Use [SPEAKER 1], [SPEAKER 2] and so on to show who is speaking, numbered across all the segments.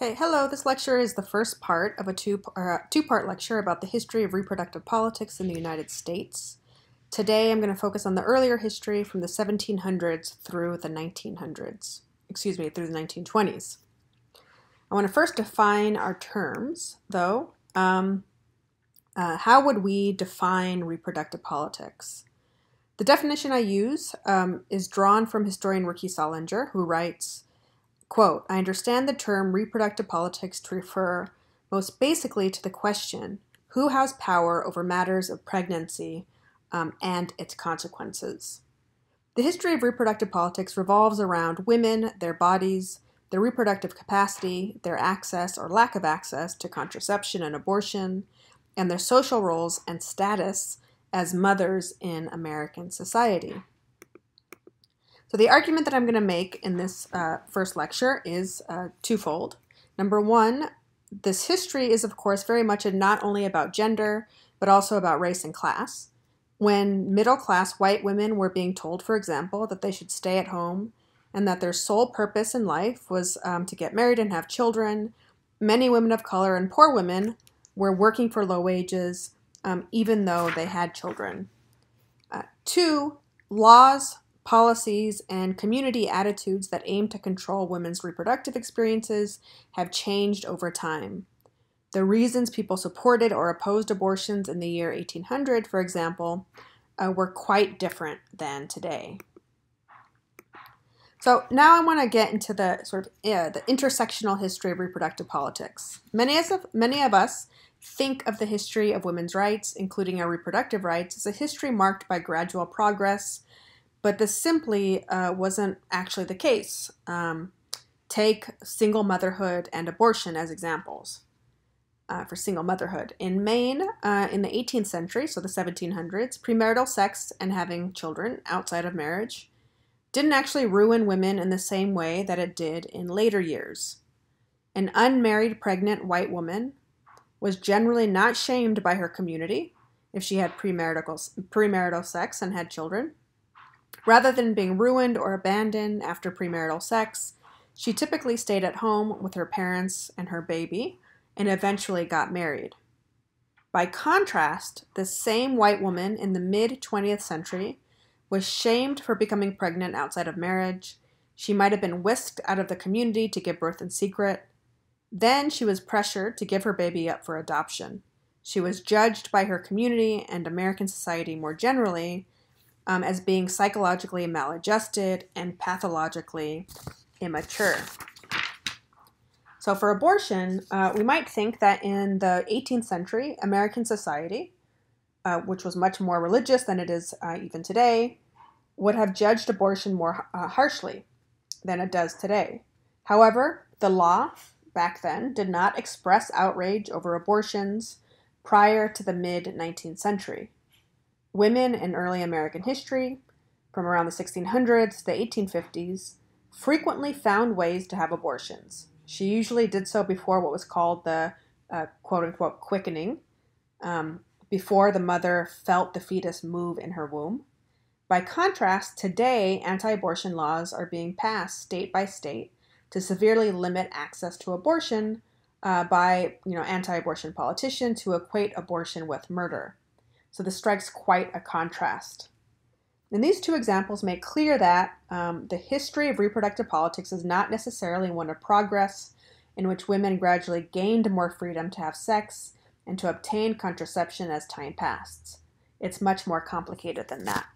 [SPEAKER 1] Okay, hello. This lecture is the first part of a two-part lecture about the history of reproductive politics in the United States. Today I'm going to focus on the earlier history from the 1700s through the 1900s, through the 1920s. I want to first define our terms, though. How would we define reproductive politics? The definition I use is drawn from historian Ricky Solinger, who writes, quote, "I understand the term reproductive politics to refer most basically to the question, who has power over matters of pregnancy and its consequences. The history of reproductive politics revolves around women, their bodies, their reproductive capacity, their access or lack of access to contraception and abortion, and their social roles and status as mothers in American society." So the argument that I'm going to make in this first lecture is twofold. Number one, this history is, of course, very much not only about gender, but also about race and class. When middle-class white women were being told, for example, that they should stay at home and that their sole purpose in life was to get married and have children, many women of color and poor women were working for low wages, even though they had children. Two, laws, policies, and community attitudes that aim to control women's reproductive experiences have changed over time. The reasons people supported or opposed abortions in the year 1800, for example, were quite different than today. So now I want to get into the the intersectional history of reproductive politics. Many of us think of the history of women's rights, including our reproductive rights, as a history marked by gradual progress, but this simply wasn't actually the case. Take single motherhood and abortion as examples. For single motherhood. In Maine, in the 18th century, so the 1700s, premarital sex and having children outside of marriage didn't actually ruin women in the same way that it did in later years. An unmarried pregnant white woman was generally not shamed by her community if she had premarital sex and had children. Rather than being ruined or abandoned after premarital sex, she typically stayed at home with her parents and her baby and eventually got married. By contrast, the same white woman in the mid-20th century was shamed for becoming pregnant outside of marriage. She might have been whisked out of the community to give birth in secret. Then she was pressured to give her baby up for adoption. She was judged by her community and American society more generally as being psychologically maladjusted and pathologically immature. So for abortion, we might think that in the 18th century, American society, which was much more religious than it is even today, would have judged abortion more harshly than it does today. However, the law back then did not express outrage over abortions prior to the mid-19th century. Women in early American history, from around the 1600s to the 1850s, frequently found ways to have abortions. She usually did so before what was called the quote-unquote quickening, before the mother felt the fetus move in her womb. By contrast, today, anti-abortion laws are being passed state by state to severely limit access to abortion by anti-abortion politicians who equate abortion with murder. So this strikes quite a contrast. And these two examples make clear that the history of reproductive politics is not necessarily one of progress, in which women gradually gained more freedom to have sex and to obtain contraception as time passed. It's much more complicated than that.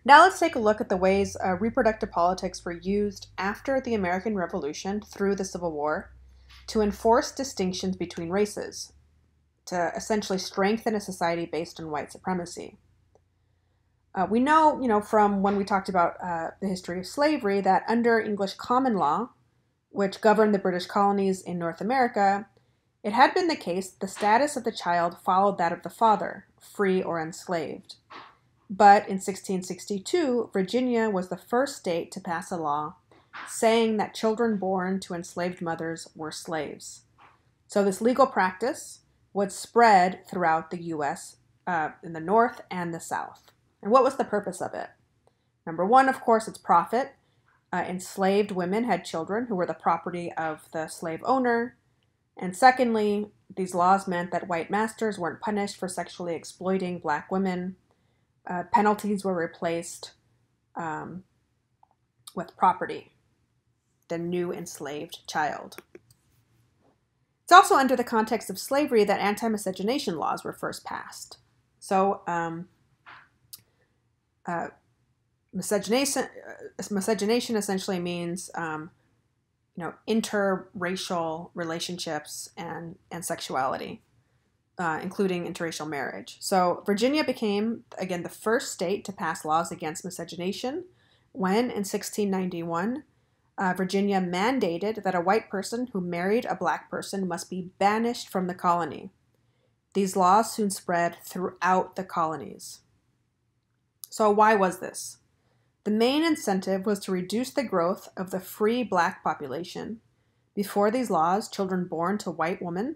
[SPEAKER 1] Now let's take a look at the ways reproductive politics were used after the American Revolution through the Civil War to enforce distinctions between races, to essentially strengthen a society based on white supremacy. We know, from when we talked about the history of slavery, that under English common law, which governed the British colonies in North America, it had been the case that the status of the child followed that of the father, free or enslaved. But in 1662, Virginia was the first state to pass a law saying that children born to enslaved mothers were slaves. So this legal practice would spread throughout the U.S. In the North and the South. And what was the purpose of it? Number one, of course, it's profit. enslaved women had children who were the property of the slave owner. And secondly, these laws meant that white masters weren't punished for sexually exploiting black women. Penalties were replaced with property, the new enslaved child. It's also under the context of slavery that anti-miscegenation laws were first passed. So miscegenation essentially means interracial relationships and sexuality, including interracial marriage. So Virginia became, again, the first state to pass laws against miscegenation when, in 1691, Virginia mandated that a white person who married a black person must be banished from the colony. These laws soon spread throughout the colonies. So why was this? The main incentive was to reduce the growth of the free black population. Before these laws, children born to a white woman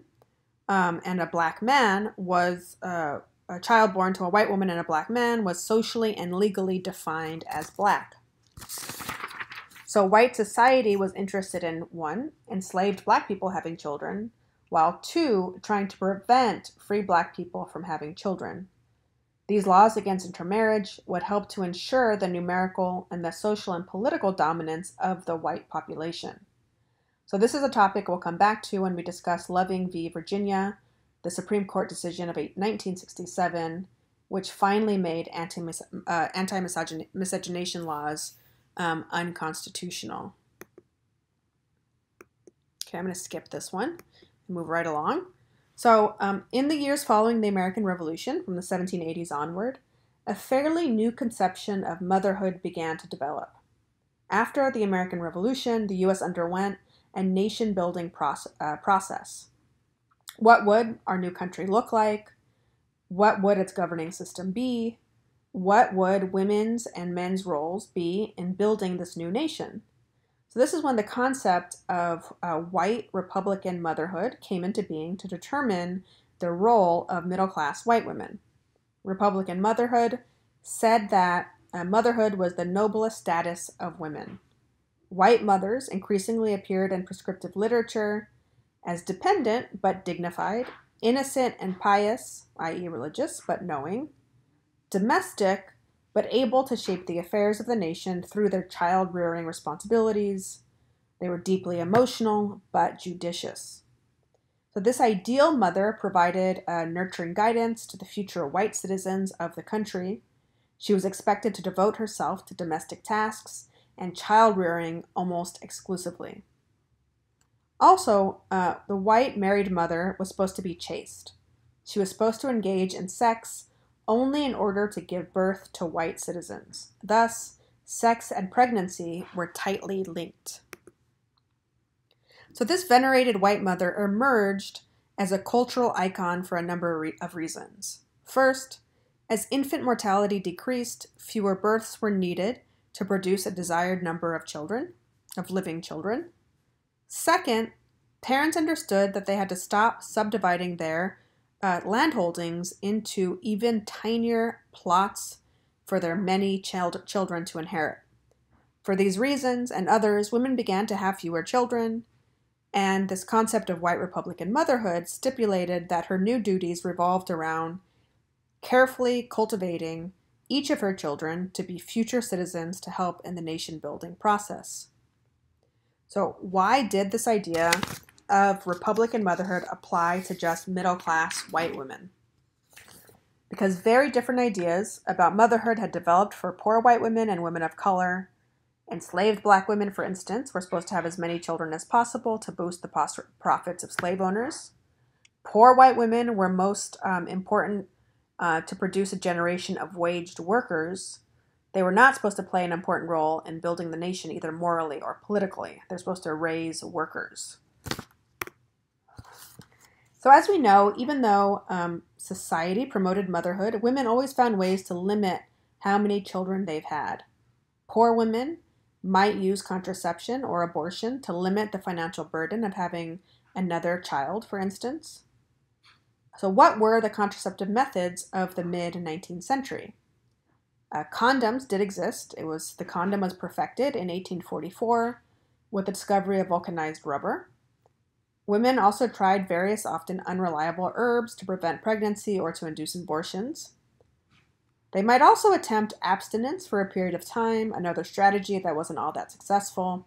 [SPEAKER 1] and a black man was a child born to a white woman and a black man was socially and legally defined as black. So white society was interested in, 1, enslaved black people having children, while 2, trying to prevent free black people from having children. These laws against intermarriage would help to ensure the numerical and the social and political dominance of the white population. So this is a topic we'll come back to when we discuss Loving v. Virginia, the Supreme Court decision of 1967, which finally made anti-miscegenation laws unconstitutional. Okay, I'm going to skip this one and move right along. So in the years following the American Revolution, from the 1780s onward, a fairly new conception of motherhood began to develop. After the American Revolution, the U.S. underwent a nation-building process. What would our new country look like? What would its governing system be? What would women's and men's roles be in building this new nation? So this is when the concept of white Republican motherhood came into being to determine the role of middle-class white women. Republican motherhood said that motherhood was the noblest status of women. White mothers increasingly appeared in prescriptive literature as dependent but dignified, innocent and pious, i.e. religious but knowing, domestic, but able to shape the affairs of the nation through their child-rearing responsibilities. They were deeply emotional, but judicious. So this ideal mother provided nurturing guidance to the future white citizens of the country. She was expected to devote herself to domestic tasks and child-rearing almost exclusively. Also, the white married mother was supposed to be chaste. She was supposed to engage in sex only in order to give birth to white citizens. Thus, sex and pregnancy were tightly linked. So this venerated white mother emerged as a cultural icon for a number of reasons. First, as infant mortality decreased, fewer births were needed to produce a desired number of children, of living children. Second, parents understood that they had to stop subdividing their landholdings into even tinier plots for their many children to inherit. For these reasons and others, women began to have fewer children, and this concept of white Republican motherhood stipulated that her new duties revolved around carefully cultivating each of her children to be future citizens to help in the nation-building process. So why did this idea of Republican motherhood apply to just middle-class white women? Because very different ideas about motherhood had developed for poor white women and women of color. Enslaved black women, for instance, were supposed to have as many children as possible to boost the profits of slave owners. Poor white women were most important to produce a generation of waged workers. They were not supposed to play an important role in building the nation either morally or politically. They're supposed to raise workers. So as we know, even though society promoted motherhood, women always found ways to limit how many children they've had. Poor women might use contraception or abortion to limit the financial burden of having another child, for instance. So what were the contraceptive methods of the mid-19th century? Condoms did exist. The condom was perfected in 1844 with the discovery of vulcanized rubber. Women also tried various often unreliable herbs to prevent pregnancy or to induce abortions. They might also attempt abstinence for a period of time, another strategy that wasn't all that successful,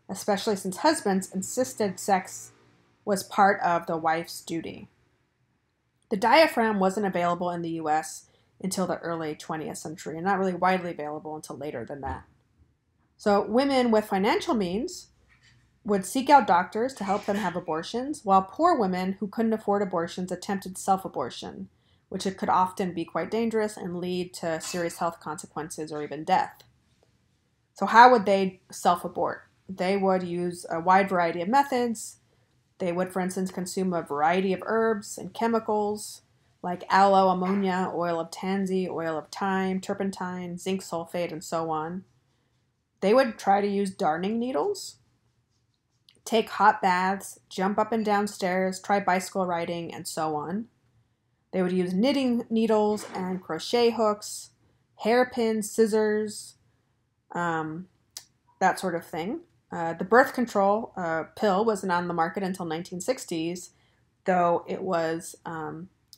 [SPEAKER 1] especially since husbands insisted sex was part of the wife's duty. The diaphragm wasn't available in the US until the early 20th century, and not really widely available until later than that. So women with financial means would seek out doctors to help them have abortions, while poor women who couldn't afford abortions attempted self-abortion, which it could often be quite dangerous and lead to serious health consequences or even death. So how would they self-abort? They would use a wide variety of methods. They would, for instance, consume a variety of herbs and chemicals like aloe, ammonia, oil of tansy, oil of thyme, turpentine, zinc sulfate, and so on. They would try to use darning needles, take hot baths, jump up and down stairs, try bicycle riding, and so on. They would use knitting needles and crochet hooks, hairpins, scissors, that sort of thing. The birth control pill wasn't on the market until 1960s, though it was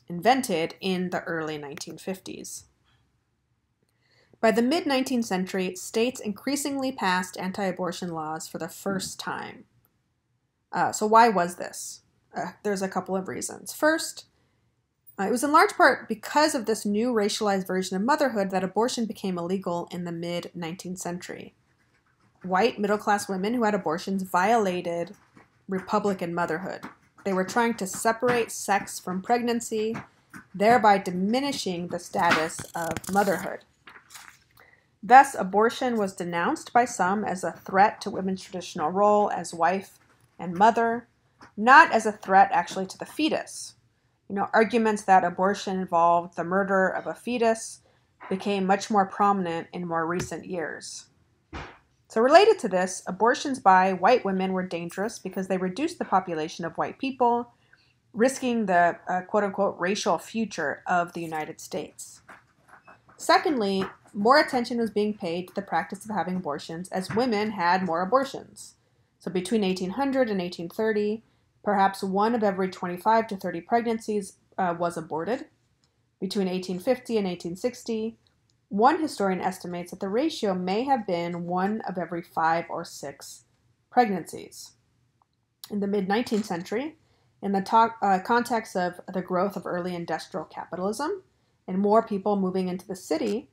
[SPEAKER 1] invented in the early 1950s. By the mid-19th century, states increasingly passed anti-abortion laws for the first time. So why was this? There's a couple of reasons. First, it was in large part because of this new racialized version of motherhood that abortion became illegal in the mid-19th century. White middle-class women who had abortions violated Republican motherhood. They were trying to separate sex from pregnancy, thereby diminishing the status of motherhood. Thus, abortion was denounced by some as a threat to women's traditional role as wife and mother, not as a threat actually to the fetus. Arguments that abortion involved the murder of a fetus became much more prominent in more recent years. So related to this, abortions by white women were dangerous because they reduced the population of white people, risking the quote-unquote racial future of the United States. Secondly, more attention was being paid to the practice of having abortions as women had more abortions. So between 1800 and 1830, perhaps 1 of every 25 to 30 pregnancies was aborted. Between 1850 and 1860, one historian estimates that the ratio may have been 1 of every 5 or 6 pregnancies. In the mid-19th century, in the context of the growth of early industrial capitalism and more people moving into the city,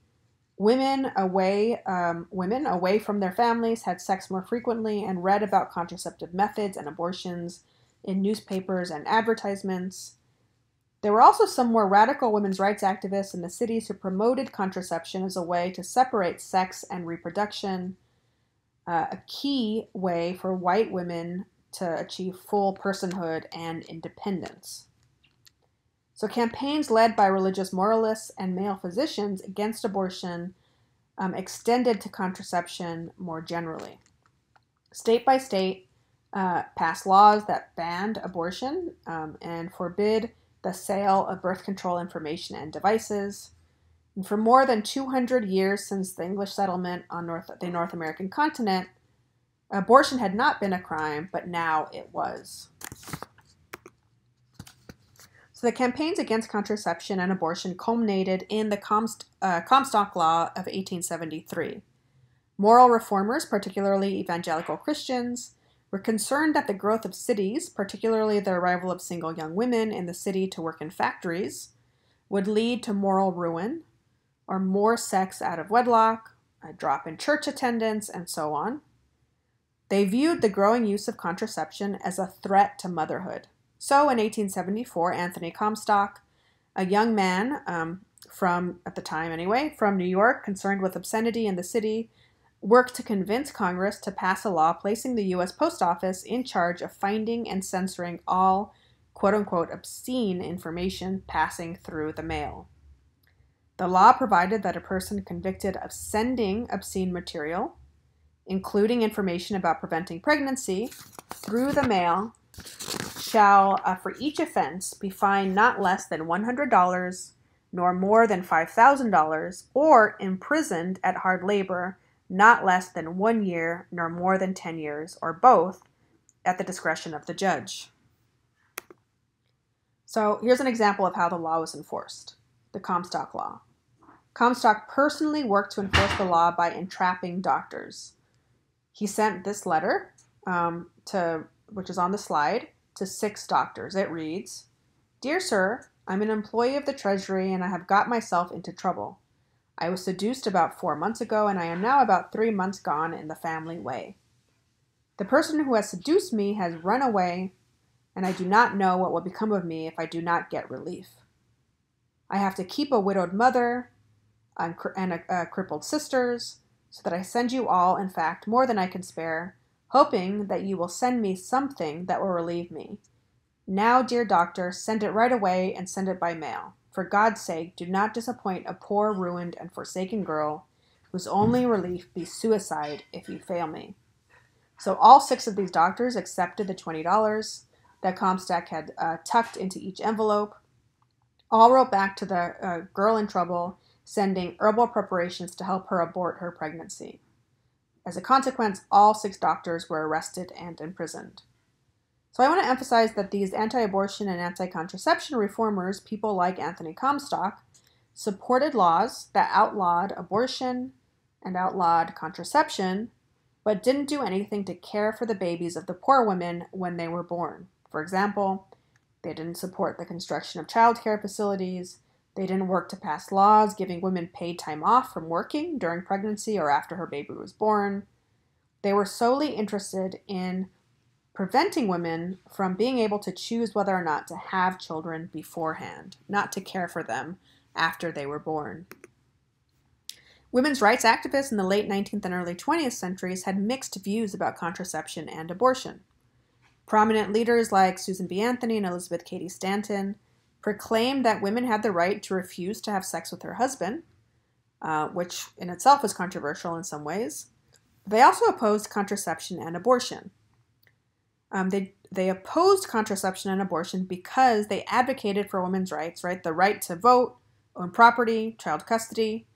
[SPEAKER 1] women away from their families had sex more frequently and read about contraceptive methods and abortions in newspapers and advertisements. There were also some more radical women's rights activists in the cities who promoted contraception as a way to separate sex and reproduction, a key way for white women to achieve full personhood and independence. So campaigns led by religious moralists and male physicians against abortion extended to contraception more generally. State by state passed laws that banned abortion and forbid the sale of birth control information and devices. And for more than 200 years since the English settlement on the North American continent, abortion had not been a crime, but now it was. So the campaigns against contraception and abortion culminated in the Comstock Law of 1873. Moral reformers, particularly evangelical Christians, were concerned that the growth of cities, particularly the arrival of single young women in the city to work in factories, would lead to moral ruin, or more sex out of wedlock, a drop in church attendance, and so on. They viewed the growing use of contraception as a threat to motherhood. So in 1874, Anthony Comstock, a young man at the time anyway, from New York, concerned with obscenity in the city, worked to convince Congress to pass a law placing the U.S. Post Office in charge of finding and censoring all quote-unquote obscene information passing through the mail. The law provided that a person convicted of sending obscene material, including information about preventing pregnancy, through the mail, shall, for each offense, be fined not less than $100, nor more than $5,000, or imprisoned at hard labor not less than 1 year, nor more than 10 years, or both, at the discretion of the judge. So here's an example of how the law was enforced. The Comstock Law. Comstock personally worked to enforce the law by entrapping doctors. He sent this letter, which is on the slide, to 6 doctors. It reads, "Dear Sir, I'm an employee of the Treasury and I have got myself into trouble. I was seduced about 4 months ago and I am now about 3 months gone in the family way. The person who has seduced me has run away and I do not know what will become of me if I do not get relief. I have to keep a widowed mother and crippled sisters, so that I send you all, in fact, more than I can spare, hoping that you will send me something that will relieve me. Now, dear doctor, send it right away and send it by mail. For God's sake, do not disappoint a poor, ruined, and forsaken girl whose only relief be suicide if you fail me." So all 6 of these doctors accepted the $20 that Comstock had tucked into each envelope, all wrote back to the girl in trouble, sending herbal preparations to help her abort her pregnancy. As a consequence, all 6 doctors were arrested and imprisoned. So I want to emphasize that these anti-abortion and anti-contraception reformers, people like Anthony Comstock, supported laws that outlawed abortion and outlawed contraception, but didn't do anything to care for the babies of the poor women when they were born. For example, they didn't support the construction of child care facilities. They didn't work to pass laws giving women paid time off from working during pregnancy or after her baby was born. They were solely interested in preventing women from being able to choose whether or not to have children beforehand, not to care for them after they were born. Women's rights activists in the late 19th and early 20th centuries had mixed views about contraception and abortion. Prominent leaders like Susan B. Anthony and Elizabeth Cady Stanton proclaimed that women had the right to refuse to have sex with her husband, which in itself was controversial in some ways. They also opposed contraception and abortion. They opposed contraception and abortion because they advocated for women's rights, right? The right to vote, own property, child custody,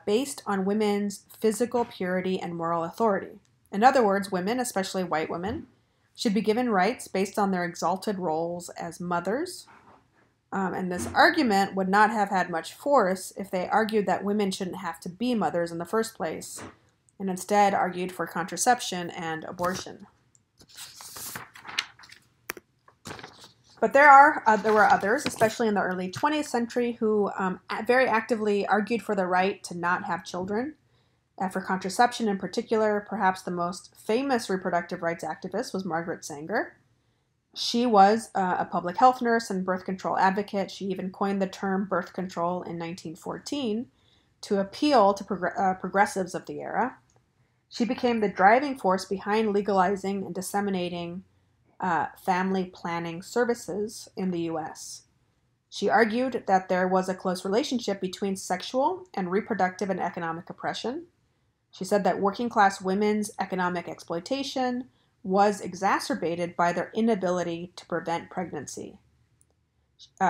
[SPEAKER 1] based on women's physical purity and moral authority. In other words, women, especially white women, should be given rights based on their exalted roles as mothers. And this argument would not have had much force if they argued that women shouldn't have to be mothers in the first place, and instead argued for contraception and abortion. But there were others, especially in the early 20th century, who very actively argued for the right to not have children. For contraception in particular, perhaps the most famous reproductive rights activist was Margaret Sanger. She was a public health nurse and birth control advocate. She even coined the term birth control in 1914 to appeal to progressives of the era. She became the driving force behind legalizing and disseminating family planning services in the U.S. She argued that there was a close relationship between sexual and reproductive and economic oppression. She said that working class women's economic exploitation was exacerbated by their inability to prevent pregnancy.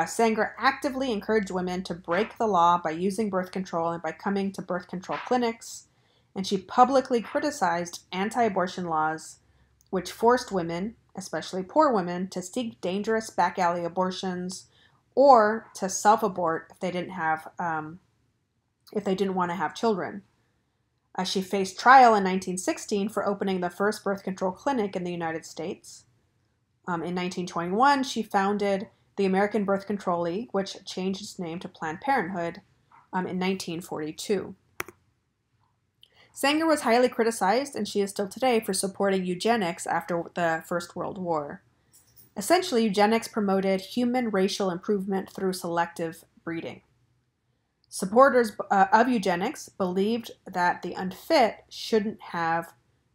[SPEAKER 1] Sanger actively encouraged women to break the law by using birth control and by coming to birth control clinics, and she publicly criticized anti-abortion laws which forced women, especially poor women, to seek dangerous back alley abortions or to self-abort if they didn't want to have children. She faced trial in 1916 for opening the first birth control clinic in the United States. In 1921, she founded the American Birth Control League, which changed its name to Planned Parenthood in 1942. Sanger was highly criticized, and she is still today, for supporting eugenics after the First World War. Essentially, eugenics promoted human racial improvement through selective breeding. Supporters of eugenics believed that the unfit shouldn't have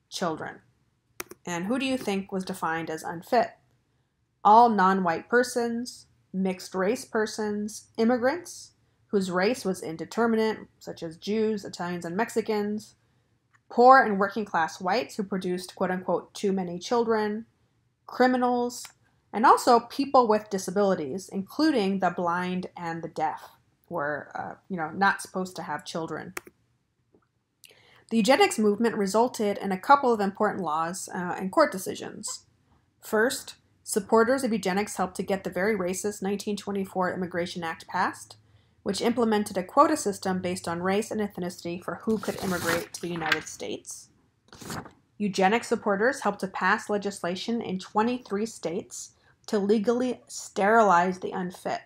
[SPEAKER 1] children. And who do you think was defined as unfit? All non-white persons, mixed race persons, immigrants whose race was indeterminate, such as Jews, Italians, and Mexicans, poor and working class whites who produced quote-unquote too many children, criminals, and also people with disabilities, including the blind and the deaf. were not supposed to have children. The eugenics movement resulted in a couple of important laws and court decisions. First, supporters of eugenics helped to get the very racist 1924 Immigration Act passed, which implemented a quota system based on race and ethnicity for who could immigrate to the United States. Eugenics supporters helped to pass legislation in 23 states to legally sterilize the unfit.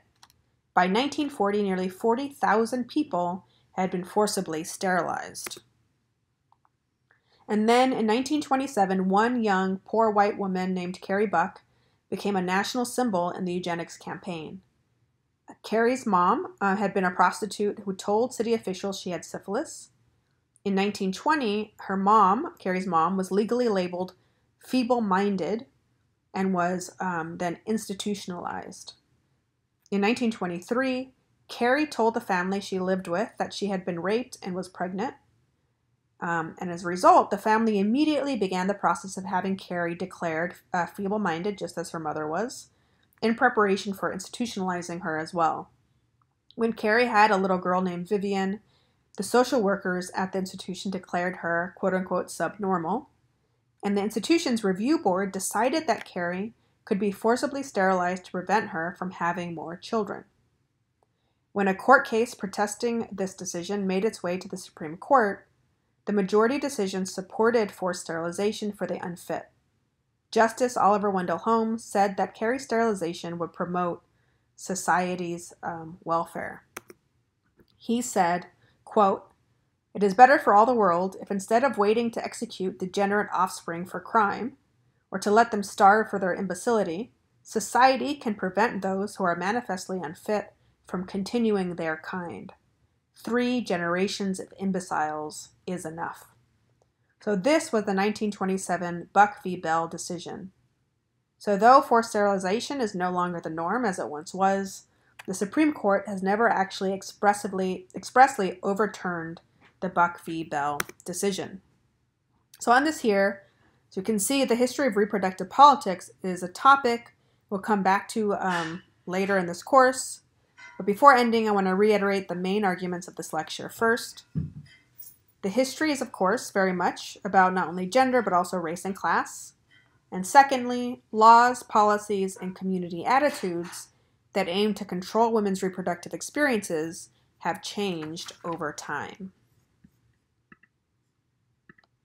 [SPEAKER 1] By 1940, nearly 40,000 people had been forcibly sterilized. And then in 1927, one young, poor white woman named Carrie Buck became a national symbol in the eugenics campaign. Carrie's mom had been a prostitute who told city officials she had syphilis. In 1920, her mom, Carrie's mom, was legally labeled feeble-minded and was then institutionalized. In 1923, Carrie told the family she lived with that she had been raped and was pregnant. And as a result, the family immediately began the process of having Carrie declared feeble-minded, just as her mother was, in preparation for institutionalizing her as well. When Carrie had a little girl named Vivian, the social workers at the institution declared her, quote-unquote, subnormal, and the institution's review board decided that Carrie could be forcibly sterilized to prevent her from having more children. When a court case protesting this decision made its way to the Supreme Court, the majority decision supported forced sterilization for the unfit. Justice Oliver Wendell Holmes said that Carrie sterilization would promote society's welfare. He said, quote, "It is better for all the world if instead of waiting to execute degenerate offspring for crime, or to let them starve for their imbecility, society can prevent those who are manifestly unfit from continuing their kind. 3 generations of imbeciles is enough." So this was the 1927 Buck v. Bell decision. So though forced sterilization is no longer the norm as it once was, the Supreme Court has never actually expressly overturned the Buck v. Bell decision. So on this here, so you can see the history of reproductive politics is a topic we'll come back to later in this course. But before ending, I want to reiterate the main arguments of this lecture. First, the history is, of course, very much about not only gender, but also race and class. And secondly, laws, policies, and community attitudes that aim to control women's reproductive experiences have changed over time.